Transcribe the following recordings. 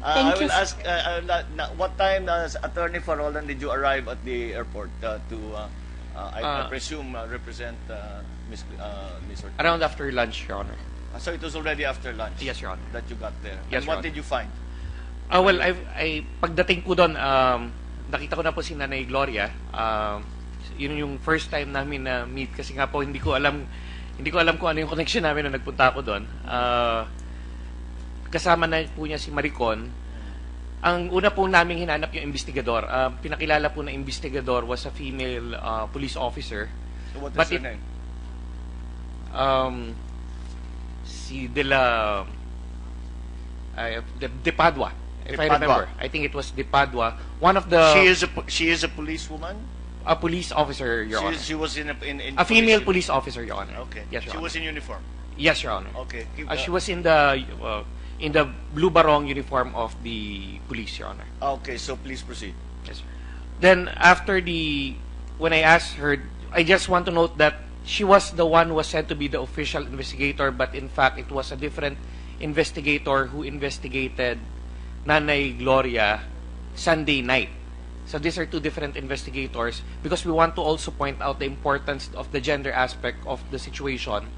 Thank I you. will ask, what time, Attorney Farolan, did you arrive at the airport I presume, represent Ms. Ortiz? Around after lunch, Your Honor. So it was already after lunch? Yes, Your Honor. That you got there? Yes, And Your what Honor. did you find? Well, pagdating ko doon, nakita ko na po si Nanay Gloria. Yun yung first time namin na meet kasi nga po hindi ko alam kung ano yung connection namin nung nagpunta ako doon. Kasama na po niya si Maricon. Ang una po naming hinanap yung investigador. Pinakilala po na investigador was a female police officer. So what is her name? Si De Padua. If I remember, I think it was De Padua. One of the She is a policewoman? a police officer, Your Honor. She was in A female police officer, Your Honor. Okay. Yes, Your She Honor. was in uniform? Yes, Your Honor. Okay. She was in the blue barong uniform of the police, Your Honor. Okay, so please proceed. Yes, sir. Then after when I asked her, I just want to note that she was the one who was said to be the official investigator, but in fact it was a different investigator who investigated Nanay Gloria Sunday night. So these are two different investigators because we want to also point out the importance of the gender aspect of the situation.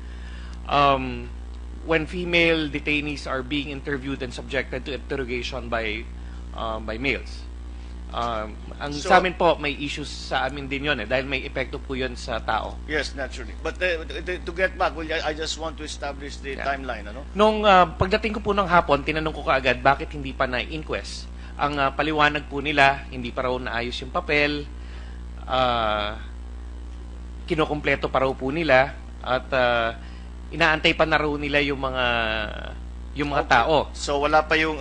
When female detainees are being interviewed and subjected to interrogation by males. Sa amin po, may issues sa amin din yun dahil may epekto po yun sa tao. Yes, naturally. But to get back, I just want to establish the timeline. Ano? Nung pagdating ko po ng hapon, tinanong ko kaagad bakit hindi pa na-inquest. Ang paliwanag po nila, hindi pa raw naayos yung papel, kinukumpleto pa raw po nila, at inaantay pa na raw nila yung mga tao. So wala pa yung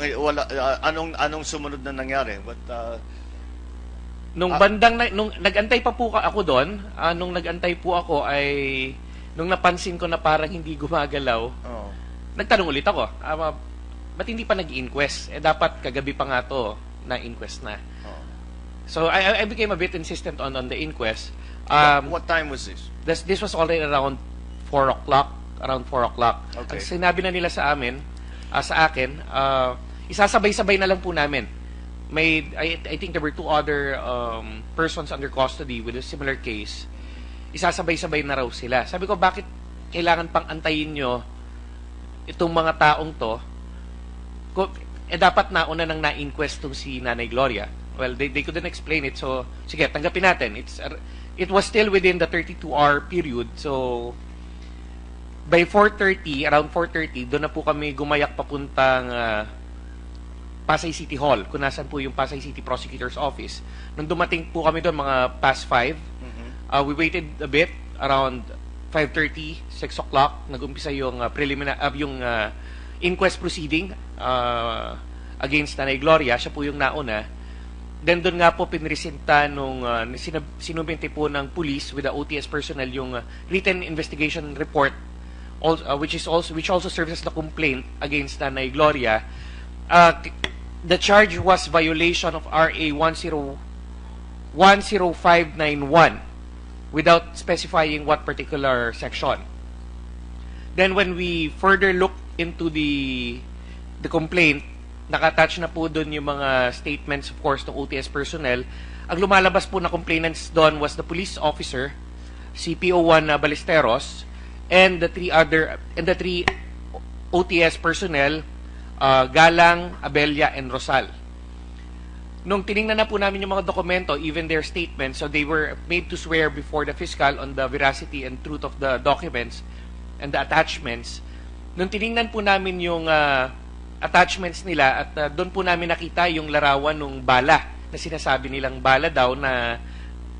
anong sumunod na nangyari? But nung nagantay pa po ako doon, nung nagantay po ako ay nung napansin ko na parang hindi gumagalaw. Nagtanong ulit ako, ba't hindi pa nag-inquest? Dapat kagabi pa nga to na-inquest na. So I became a bit insistent on the inquest. What time was this? This was already around 4 o'clock. Around 4 o'clock. Okay. Ang sinabi na nila sa amin, sa akin, isasabay-sabay na lang po namin. I think there were 2 other persons under custody with a similar case. Isasabay-sabay na raw sila. Sabi ko, bakit kailangan pang antayin nyo itong mga taong to? Dapat nauna nang na-inquest tong si Nanay Gloria. Well, they couldn't explain it. So, sige, tanggapin natin. It was still within the 32-hour period. So, by 4:30, around 4:30, doon na po kami gumayak papuntang Pasay City Hall, kung nasan po yung Pasay City Prosecutor's Office. Nung dumating po kami doon, mga past 5, we waited a bit, around 5:30, 6 o'clock, nag-umpisa yung inquest proceeding against Nanay Gloria. Siya po yung nauna. Then doon nga po pinresinta nung sinubente po ng police with the OTS personnel yung written investigation report, which also serves as the complaint against Nanay Gloria. The charge was violation of RA 10591 without specifying what particular section. Then when we further looked into the complaint, naka-attach na po doon yung mga statements, of course, ng OTS personnel. Ang lumalabas po na complainants doon was the police officer, CPO1 Ballesteros, and the 3 OTS personnel, Galang, Abaya, and Rosal. Nung tiningnan na po namin yung mga dokumento, even their statements, so they were made to swear before the fiscal on the veracity and truth of the documents and the attachments. Nung tiningnan po namin yung attachments nila at doon po namin nakita yung larawan ng bala na sinasabi nilang bala daw na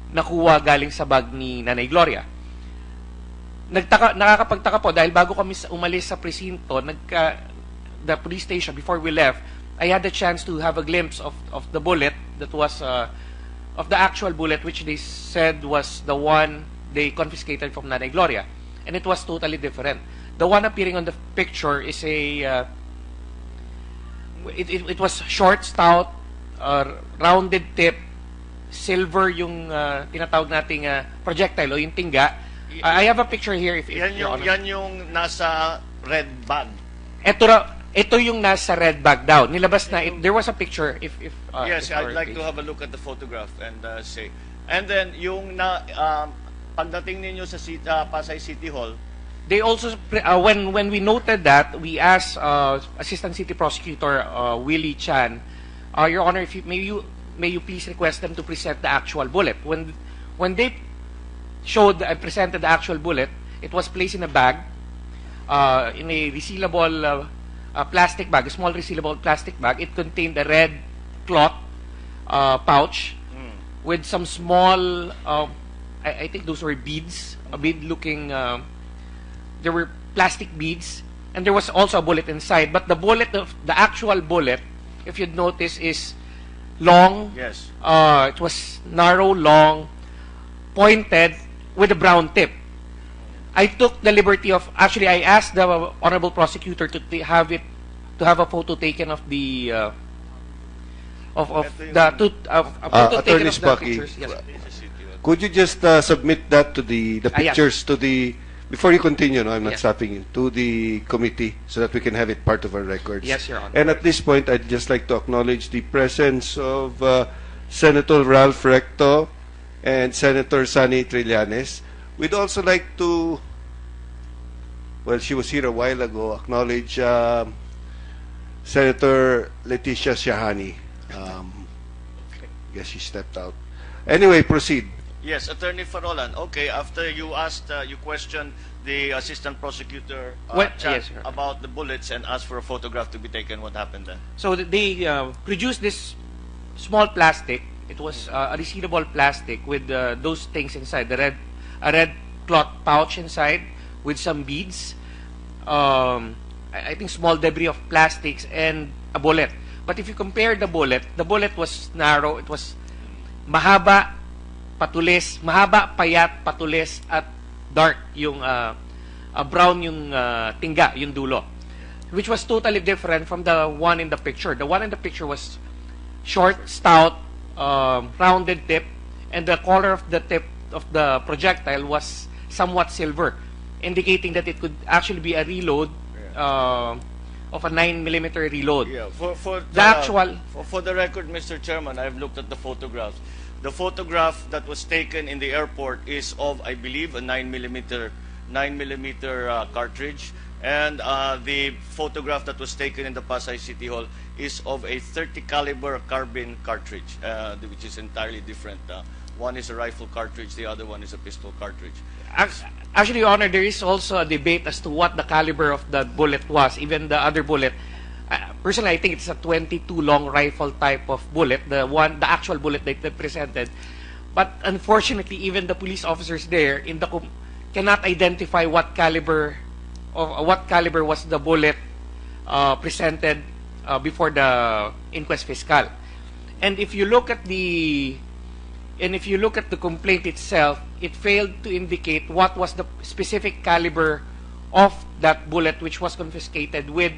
nakuha galing sa bag ni Nanay Gloria. Nakakapagtaka po dahil bago kami umalis sa presinto, the police station, before we left, I had the chance to have a glimpse of the bullet that was of the actual bullet which they said was the one they confiscated from Nanay Gloria, and it was totally different. The one appearing on the picture is it was short, stout, rounded tip, silver yung tinatawag nating projectile o yung tingga. I have a picture here. If yan yung nasa red bag. ito yung nasa red bag daw. Nilabas na, there was a picture, Yes, if I'd like to have a look at the photograph and say. And then, yung pagdating ninyo sa Pasay City Hall, they also, when we noted that, we asked Assistant City Prosecutor Willie Chan, Your Honor, if you, may you please request them to present the actual bullet. When they showed and presented the actual bullet, it was placed in a bag, in a resealable plastic bag, a small resealable plastic bag. It contained a red cloth pouch with some small, I think those were beads, a bead-looking. There were plastic beads, and there was also a bullet inside. But the actual bullet, if you'd notice, is long. yes. It was narrow, long, pointed, with a brown tip. I took the liberty of, actually, I asked the Honorable Prosecutor to have a photo taken of the a photo taken Attorney of the Spocky, pictures. Yes. could you just submit that to the yes. pictures to the, before you continue, no, I'm not Yes. stopping you, to the committee so that we can have it part of our records. Yes, Your Honor. And at this point, I'd just like to acknowledge the presence of Senator Ralph Recto and Senator Sunny Trillanes. We'd also like to, well, she was here a while ago, acknowledge Senator Leticia Shahani. Guess she stepped out. Anyway, proceed. Yes, Attorney Farolan. Okay, after you asked, you questioned the Assistant Prosecutor Chan yes, sir. about the bullets and asked for a photograph to be taken. What happened then? So they produced this small plastic. It was a resealable plastic with those things inside. A red cloth pouch inside with some beads. I think small debris of plastics and a bullet. But if you compare the bullet was narrow. It was mahaba, patulis, mahaba, payat, patulis, at dark yung brown yung tingga, yung dulo, which was totally different from the one in the picture. The one in the picture was short, stout, rounded tip, and the color of the tip of the projectile was somewhat silver, indicating that it could actually be a reload of a 9mm reload. Yeah, for the record, Mr. Chairman, I've looked at the photographs. The photograph that was taken in the airport is of, I believe, a 9mm cartridge, and the photograph that was taken in the Pasay City Hall is of a 30 caliber carbine cartridge, which is entirely different. One is a rifle cartridge, the other one is a pistol cartridge. Actually, Your Honor, there is also a debate as to what the caliber of the bullet was. Even the other bullet, personally, I think it's a 22 long rifle type of bullet, the actual bullet that they presented. But unfortunately, even the police officers there cannot identify what caliber was the bullet presented before the inquest fiscal. And if you look at the complaint itself, it failed to indicate what was the specific caliber of that bullet which was confiscated with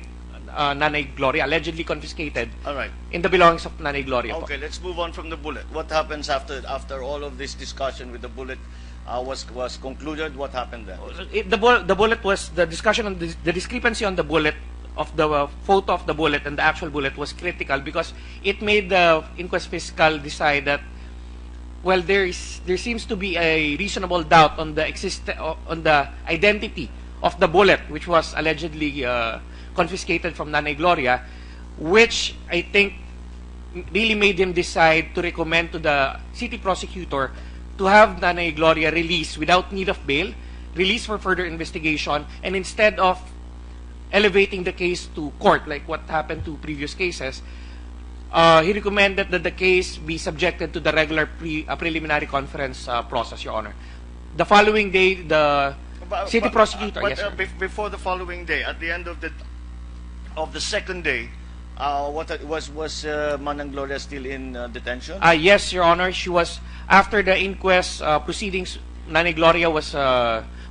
Nanay Gloria, allegedly confiscated. All right. In the belongings of Nanay Gloria. Okay, let's move on from the bullet. What happens after all of this discussion with the bullet was concluded? What happened then? The bullet was, the discussion on the discrepancy on the bullet, of the photo of the bullet and the actual bullet, was critical because it made the inquest fiscal decide that, well, there seems to be a reasonable doubt on the identity of the bullet which was allegedly confiscated from Nanay Gloria, which I think really made him decide to recommend to the city prosecutor to have Nanay Gloria released without need of bail, released for further investigation, and instead of elevating the case to court like what happened to previous cases, he recommended that the case be subjected to the regular preliminary conference process, Your Honor. The following day, the city prosecutor... But yes, sir. Before the following day, at the end of the second day, was Manang Gloria still in detention? Yes, Your Honor. She was, after the inquest proceedings, Nanay Gloria was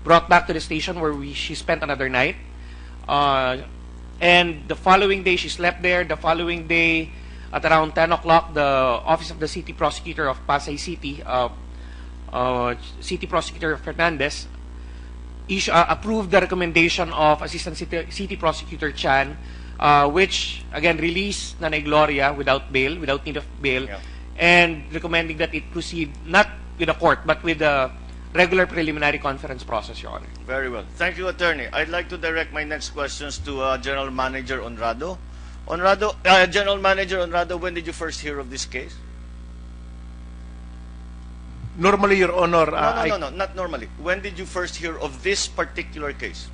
brought back to the station where she spent another night. And the following day, she slept there. The following day, at around 10 o'clock, the Office of the City Prosecutor of Pasay City, City Prosecutor Fernandez, approved the recommendation of Assistant City Prosecutor Chan which, again, release Nanay Gloria without bail, without need of bail, Yeah. and recommending that it proceed not with a court, but with a regular preliminary conference process, Your Honor. Very well. Thank you, Attorney. I'd like to direct my next questions to General Manager Honrado. General Manager Honrado, when did you first hear of this case? Normally, Your Honor, No, not normally. When did you first hear of this particular case?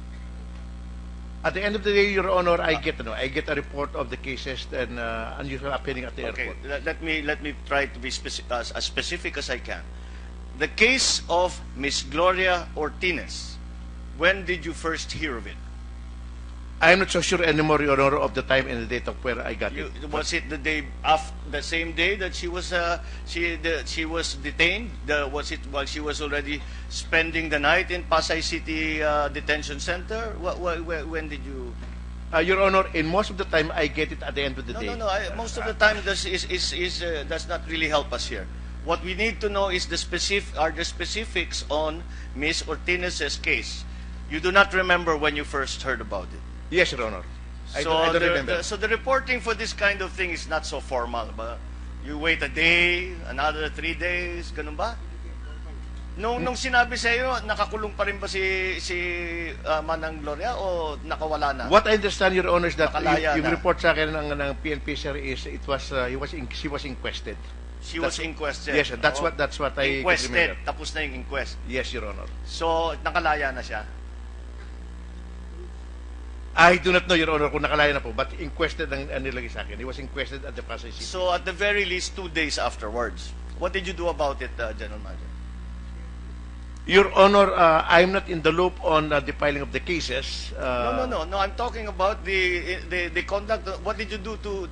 at the end of the day, Your Honor, I get a report of the cases and unusual happening at the Okay, airport. let me try to be as specific as I can. The case of Miss Gloria Ortiz, when did you first hear of it? I'm not so sure anymore, Your Honor, of the time and the date of where I got it. Was it the day after, the same day that she was she was detained? Was it while she was already spending the night in Pasay City Detention Center? When did you? Your Honor, in most of the time, I get it at the end of the day. No. Most of the time, this does not really help us here. What we need to know is the specifics on Miss Ortiz's case. You do not remember when you first heard about it. Yes, Your Honor. I don't remember. So the reporting for this kind of thing is not so formal. But you wait a day, another 3 days, ganun ba? Nung sinabi sa iyo, nakakulong pa rin ba si Manang Gloria o nakawala na? What I understand, Your Honor, is that Nakalaya yung na. report sa akin ng PNP, sir, is she was inquested. She was inquested. Yes, sir. That's what I Inquested. remember. Tapos na yung inquest. Yes, Your Honor. So, nakalaya na siya. I do not know, Your Honor, kung nakalaya na po, but inquested ang nilagay sa akin. He was inquested at the Pasay City. So, at the very least, 2 days afterwards, what did you do about it, General Manager? Your Honor, I'm not in the loop on the filing of the cases. No. I'm talking about the conduct. What did you do to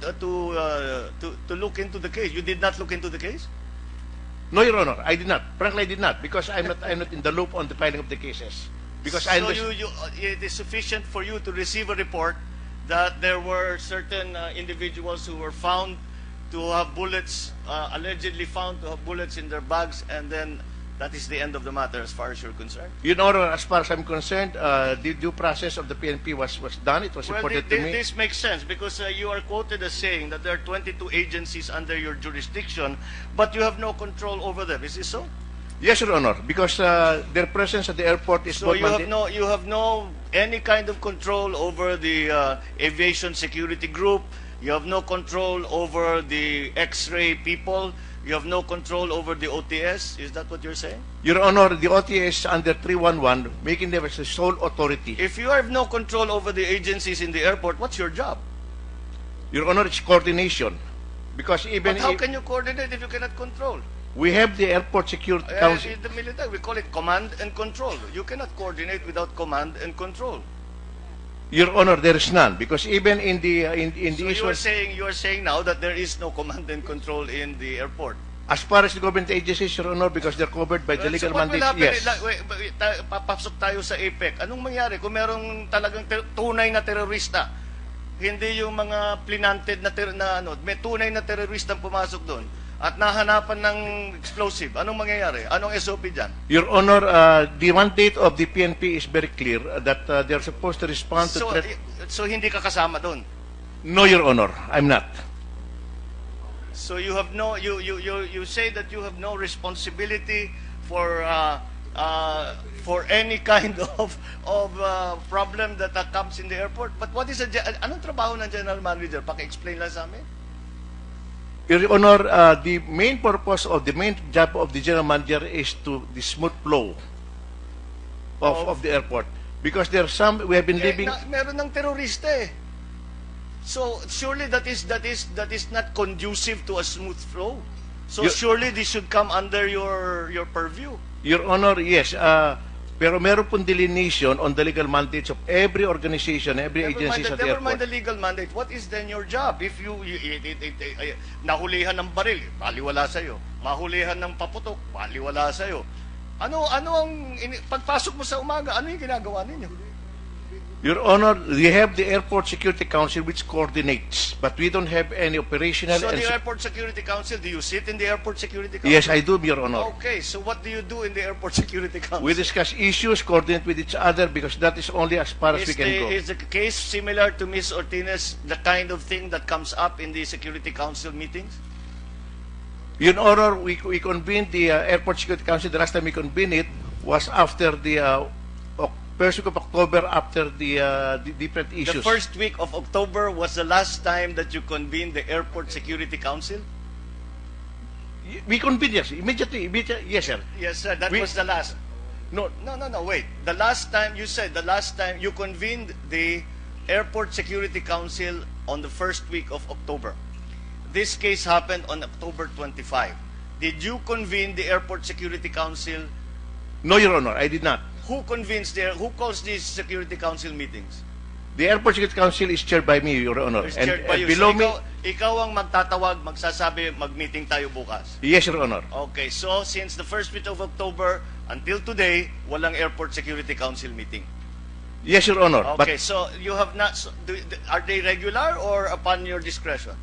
look into the case? You did not look into the case? No, Your Honor, I did not. Frankly, I did not, because I'm not in the loop on the filing of the cases. Because so it is sufficient for you to receive a report that there were certain individuals who were found to have bullets, allegedly found to have bullets in their bags, and then that is the end of the matter as far as you're concerned? Your Honor, as far as I'm concerned, the due process of the PNP was done. It was reported to me. This makes sense because you are quoted as saying that there are 22 agencies under your jurisdiction, but you have no control over them. Is this so? Yes, Your Honor, because their presence at the airport is So not you have no any kind of control over the aviation security group. You have no control over the X-ray people. You have no control over the OTS. Is that what you're saying? Your Honor, the OTS under 311, making them as the sole authority. If you have no control over the agencies in the airport, what's your job? Your Honor, it's coordination. Because even But how if can you coordinate if you cannot control? we have the Airport Security Council. In the military, we call it command and control. You cannot coordinate without command and control. Your Honor, there is none. Because even in the So you are saying now that there is no command and control in the airport. as far as the government agencies, Your Honor, because they're covered by the legal So what will mandates, happen? yes. Papasok tayo sa APEC. Anong mangyari kung merong talagang tunay na terorista? Hindi yung mga planted may tunay na terorista pumasok doon at nahanapan ng explosive. Anong mangyayari? Anong SOP dyan? Your Honor, the mandate of the PNP is very clear that they're supposed to respond to threat. So hindi ka kasama doon. No, Your Honor, I'm not. So you have no you say that you have no responsibility for any kind of problem that comes in the airport. But what is anong trabaho ng general manager? Paki-explain lang sa amin. Your Honor, the main purpose of the main job of the general manager is to the smooth flow of the airport. Because there are some, we have been living. Meron ng terorista eh. So surely that is not conducive to a smooth flow. So surely this should come under your purview. Your Honor, yes. Pero meron pong delineation on the legal mandates of every organization, every agency at the Never mind airport. the legal mandate. What is then your job? If nahulihan ng baril, baliwala sa'yo. Mahulihan ng paputok, baliwala sa'yo. Pagpasok mo sa umaga, ano yung ginagawa ninyo? Your Honor, we have the Airport Security Council which coordinates, but we don't have any operational. So and the Airport Security Council, do you sit in the Airport Security Council? Yes, I do, Your Honor. Okay, so what do you do in the Airport Security Council? We discuss issues, coordinate with each other, because that is only as far as we can go. Is the case similar to Ms. Ortiz, the kind of thing that comes up in the Security Council meetings? Your Honor, we convened the Airport Security Council. The last time we convened it was after the first week of October, after the different issues. The first week of October was the last time that you convened the Airport Security Council? We convened, yes, immediately, yes, sir. Yes, sir, that was the last. No, Wait. The last time, you said the last time you convened the Airport Security Council on the first week of October. This case happened on October 25. Did you convene the Airport Security Council? no, Your Honor, I did not. Who calls these Security Council meetings? The Airport Security Council is chaired by me, Your Honor. It's chaired by you. Below So me, ikaw ang magtatawag, magsasabi, mag-meeting tayo bukas. yes, Your Honor. Okay, so since the first week of October until today, walang Airport Security Council meeting. Yes, Your Honor. Okay, so you have not, are they regular or upon your discretion?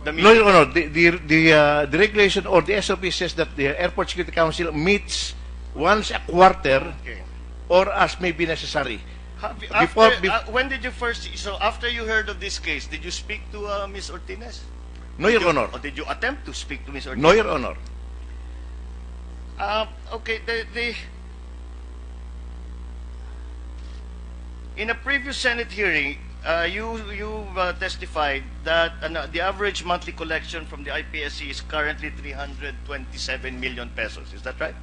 The But no, meeting? Your Honor. The regulation or the SOP says that the Airport Security Council meets once a quarter Okay. or as may be necessary. When did you first, so after you heard of this case, did you speak to Ms. Ortiz? No, Your Honor. Or did you attempt to speak to Ms. Ortiz? No, Your Honor. Okay, in a previous Senate hearing, you testified that the average monthly collection from the IPSC is currently 327 million pesos. Is that right?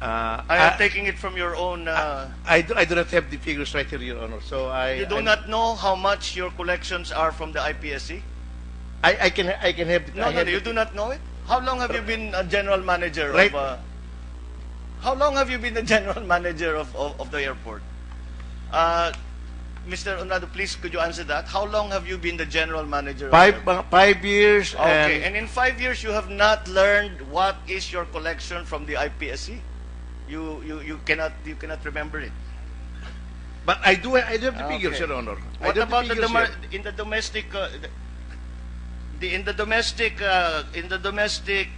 I am taking it from your own. I do not have the figures right here, Your Honor. So You do not know how much your collections are from the IPSC? I can have. No, you do not know it. How long have you been a general manager Right. of? How long have you been the general manager of the airport? Mr. Honrado, please could you answer that? How long have you been the general manager? of the airport? 5 years. Okay, and in 5 years you have not learned what is your collection from the IPSC. You cannot remember it. But I do have the figures, Okay. Your Honor. I What do have about the figures here. in the domestic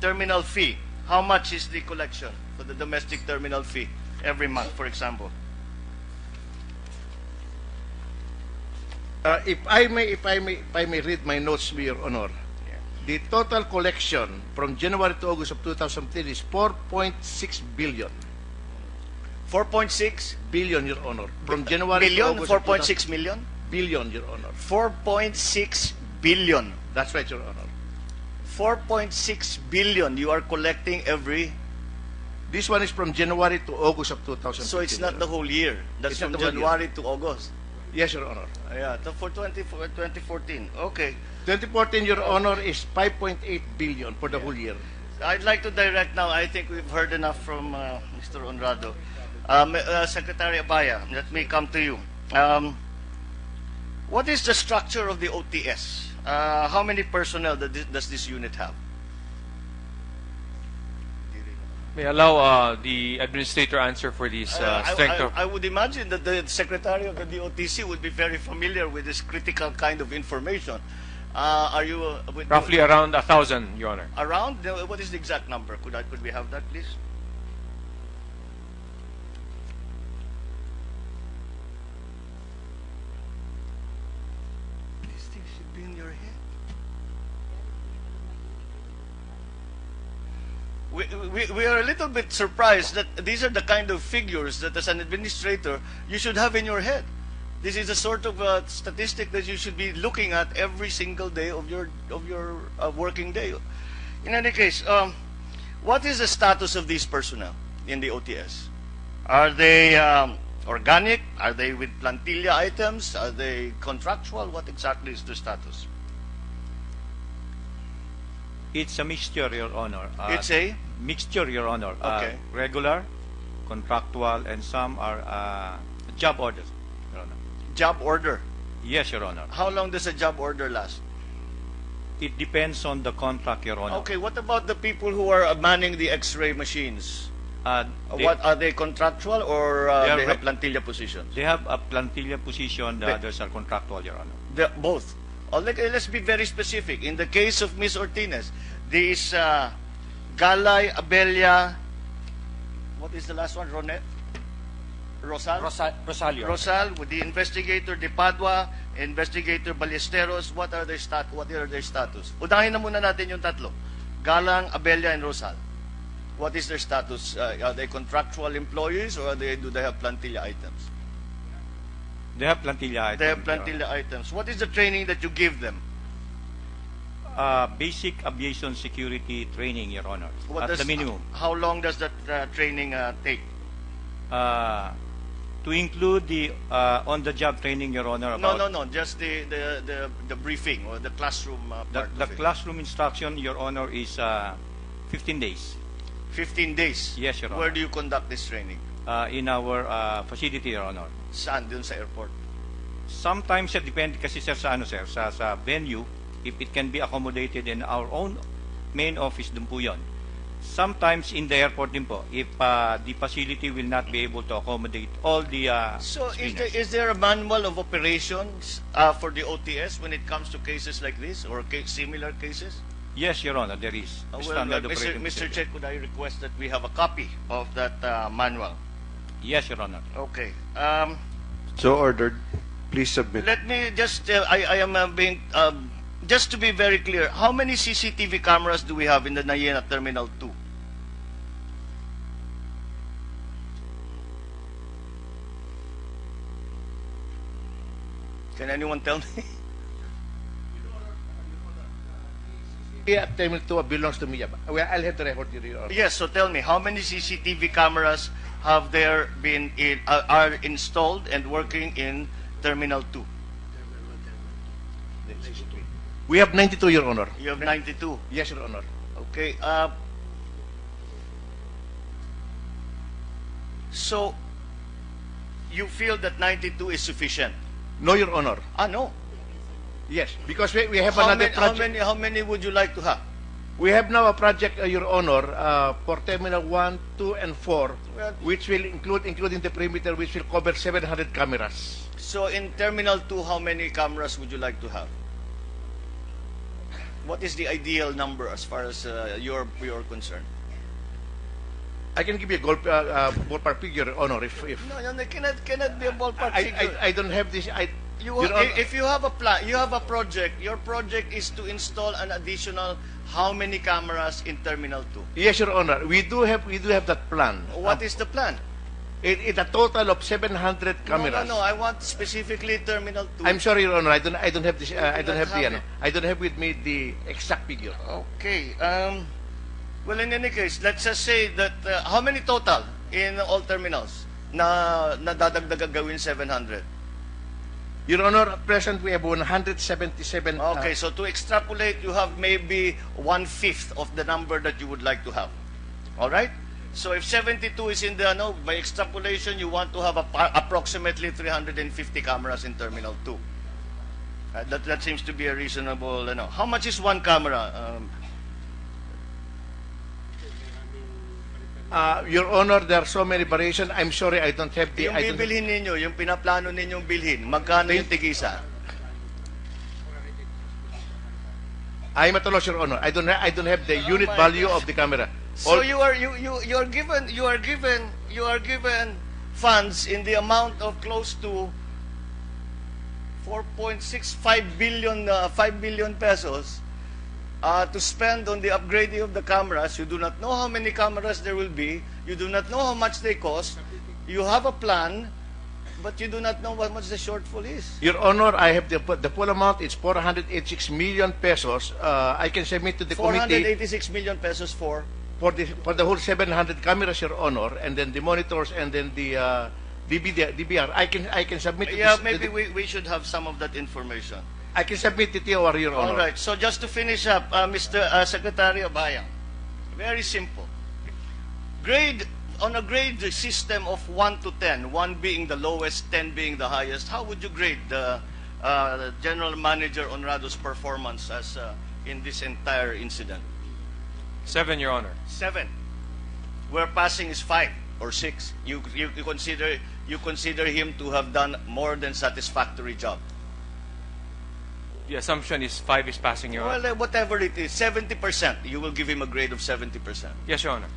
terminal fee? How much is the collection for the domestic terminal fee every month, for example? If I may read my notes, Your Honor. The total collection from January to August of 2010 is 4.6 billion. 4.6 Billion, Your Honor. From January billion, to August. of 4.6 million, 2000 billion, Your Honor. 4.6 billion, That's right, Your Honor. 4.6 billion you are collecting every. This one is from January to August of 2015. So it's not the whole year. That's It's not from the whole year. January to August. Yes, Your Honor. Yeah, for 2014. Okay. 2014, Your Honor, is 5.8 billion for the whole year. I'd like to direct now. I think we've heard enough from Mr. Honrado. Secretary Abaya, let me come to you. What is the structure of the OTS? How many personnel does this unit have? May I allow the administrator answer for this strength of... I would imagine that the Secretary of the DOTC would be very familiar with this critical kind of information. Are you Roughly around 1,000, Your Honor. around? What is the exact number? Could we have that, please? These things should be in your head. We are a little bit surprised that these are the kind of figures that as an administrator you should have in your head. This is a sort of statistic that you should be looking at every single day of your working day. In any case, what is the status of these personnel in the OTS? Are they organic? Are they with plantilla items? Are they contractual? What exactly is their status? It's a mixture, Your Honor. It's a mixture, Your Honor. Okay. Regular, contractual, and some are job orders, Your Honor. job order. Yes, Your Honor. How long does a job order last? It depends on the contract, Your Honor. Okay, what about the people who are manning the X-ray machines? What are they, contractual, or They are they have re- plantilla positions? They have a plantilla position, the They- others are contractual, Your Honor. Both. Let's be very specific. In the case of Ms. Ortiz, these Galay, Abella, what is the last one? Rosal? Rosalio. Rosal, with the investigator De Padua, investigator Ballesteros, what are their status? Unahin na muna natin yung tatlo. Galang, Abella, and Rosal. What is their status? Are they contractual employees, or do they have plantilla items? They have plantilla items. They have Your Honor. plantilla items. What is the training that you give them? Basic aviation security training, Your Honor, What at the minimum. How long does that training take? To include the on-the-job training, Your Honor, No, about no, no. Just the briefing or the classroom part the of it. classroom instruction, Your Honor, is 15 days 15 days. Yes, Your Honor. Where do you conduct this training? in our facility, Your Honor. Saan? Dun sa airport? Sometimes, sir, depende kasi, sir, sa, sir, sa venue, if it can be accommodated in our own main office, dun po yun. Sometimes in the airport din po, if the facility will not be able to accommodate all the So screeners. is there a manual of operations for the OTS when it comes to cases like this or similar cases? Yes, Your Honor, there is. Standard operating Mr. procedure. Chair, could I request that we have a copy of that manual? Yes, Your Honor. Okay. So ordered. Please submit. Let me just, I am being, just to be very clear, how many CCTV cameras do we have in the Nayena Terminal 2? Can anyone tell me? Yeah, Terminal 2 belongs to me. Well, I'll have the record here, Your Honor. Yes, so tell me, how many CCTV cameras have there been are installed and working in Terminal 2? We have 92, Your Honor. You have 92. Yes, Your Honor. Okay. So, you feel that 92 is sufficient? No, Your Honor. No. Yes, because we have How another many, project. how many would you like to have? We have now a project, Your Honor, for Terminal 1, 2, and 4, Well- which will including the perimeter, which will cover 700 cameras. So, in Terminal 2, how many cameras would you like to have? What is the ideal number as far as you're concerned? I can give you a ballpark figure, Your Honor, if No, it cannot be a ballpark figure. I don't have this. Your Honor, If you have a plan, you have a project. Your project is to install an additional how many cameras in Terminal 2? yes, Your Honor, we do have that plan. What is the plan? It's a total of 700 cameras. No, I want specifically Terminal 2. I'm sorry, Your Honor, I don't have this. I don't not have the. have it. I don't have with me the exact figure. Okay. Well, in any case, let's just say that how many total in all terminals na dadagdag gawin 700? Your Honor, at present we have 177. Okay, so to extrapolate, you have maybe 1/5 of the number that you would like to have. All right? So if 72 is in the, by extrapolation, you want to have approximately 350 cameras in Terminal 2. That seems to be a reasonable, How much is one camera? Your Honor, there are so many variations. I'm sorry, I don't have the. Yung bibilhin ninyo, yung pinaplano ninyong bilhin, magkano yung tigisa? I'm at a loss, Your Honor. I don't have the unit my value gosh. of the camera. So All- you are given funds in the amount of close to 4.65 billion 5 billion pesos to spend on the upgrading of the cameras. You do not know how many cameras there will be. You do not know how much they cost. You have a plan, but you do not know how much the shortfall is. Your Honor, I have the full amount. It's 486 million pesos. I can submit to the committee 486 million pesos for for the whole 700 cameras, Your Honor, and then the monitors, and then the DVR. I can submit. yeah, this, maybe we should have some of that information. I can submit it to you, Your Honor. All right. So just to finish up, Mr. Secretary Abaya, very simple. On a grade system of 1 to 10, 1 being the lowest, 10 being the highest, how would you grade the General Manager Honrado's performance as in this entire incident? 7, Your Honor. 7. where passing is 5 or 6, you consider him to have done more than satisfactory job. The assumption is 5 is passing, Your Honor. Well, whatever it is, 70%, you will give him a grade of 70%. Yes, Your Honor.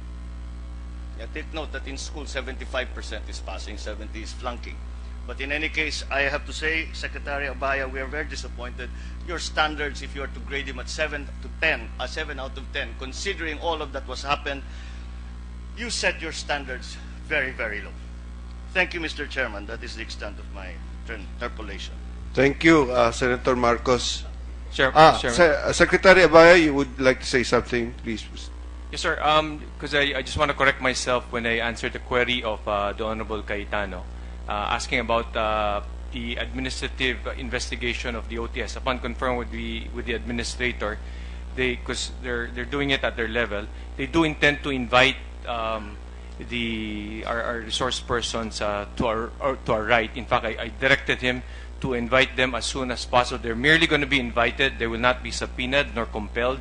Yeah, take note that in school, 75% is passing, 70 is flunking. But in any case, I have to say, Secretary Abaya, we are very disappointed. Your standards, if you are to grade him at 7 out of 10, considering all of that was happened, you set your standards very, very low. Thank you, Mr. Chairman. That is the extent of my interpolation. Thank you, Senator Marcos. Chairman. Secretary Abaya, you would like to say something, please? Yes, sir. Because I just want to correct myself when I answered the query of the Honorable Cayetano, asking about the administrative investigation of the OTS. Upon confirming with the administrator, because they're doing it at their level, they do intend to invite our resource persons to our right. In fact, I directed him to invite them as soon as possible. They're merely going to be invited. They will not be subpoenaed nor compelled,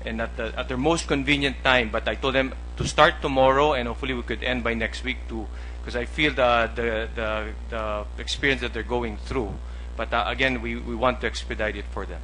and at their most convenient time. But I told them to start tomorrow, and hopefully we could end by next week too, because I feel the experience that they're going through. But again, we want to expedite it for them.